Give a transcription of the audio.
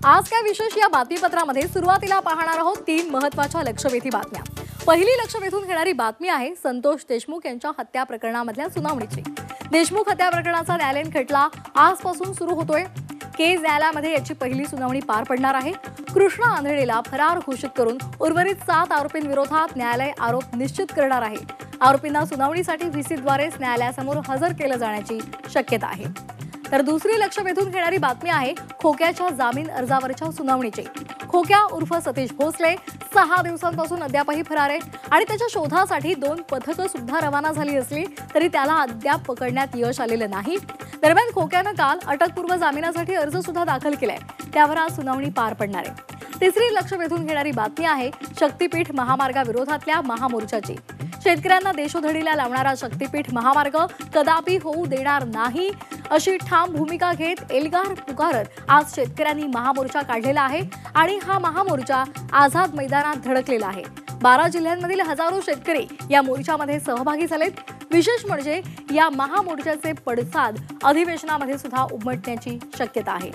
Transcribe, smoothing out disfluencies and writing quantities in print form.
आज काय विशेष या बातमीपत्रामध्ये सुरुवातीला पाहणार आहोत 3 महत्त्वाच्या लक्षवेधी बातम्या। पहिली लक्षवेधून घेणारी बातमी आहे संतोष देशमुख यांच्या हत्या प्रकरणामधल्या सुनावणीची। देशमुख हत्या प्रकरणाचा न्यायालयीन खटला आजपासून सुरू होतोय। केस न्यायालयामध्ये याची पहिली सुनावणी पार पडणार आहे। कृष्णा आंधळेला फरार घोषित करून उर्वरित 7 आरोपींविरोधात न्यायालय आरोप निश्चित करणार आहे। आरोपींना सुनावणीसाठी व्हीसीद्वारे न्यायालयासमोर हजर केलं जाण्याची शक्यता आहे। तर दुसरी लक्ष वेधून घेणारी बातमी आहे खोक्याच्या जामीन अर्जावरच्या सुनावणीची। खोक्या उर्फ सतीश भोसले 6 दिवसांपासून अद्यापही फरार आहे आणि त्याच्या शोधासाठी 2 पथकं सुद्धा रवाना झाली असली तरी त्याला अद्याप पकडण्यात यश आलेलं नाही। दरम्यान खोक्यानं काल अटकपूर्व जामिनासाठी अर्ज सुद्धा दाखल केलाय, त्यावर आज सुनावणी पार पडणार आहे। तिसरी लक्ष वेधून घेणारी बातमी आहे शक्तीपीठ महामार्गाविरोधातल्या महामोर्चाची। शेतकऱ्यांना देशोधडीला लावणारा शक्तीपीठ महामार्ग कदापि होऊ देणार नाही अशी ठाम भूमिका घेत एल्गार पुकारत आज शेतकऱ्यांनी महामोर्चा काढलेला आहे आणि हा महामोर्चा आझाद मैदानात धडकलेला आहे। 12 जिल्ह्यांमधील हजारो शेतकरी या मोर्चामध्ये सहभागी झालेत। विशेष म्हणजे या महामोर्चाचे पडसाद अधिवेशनामध्ये सुद्धा उमटण्याची शक्यता आहे।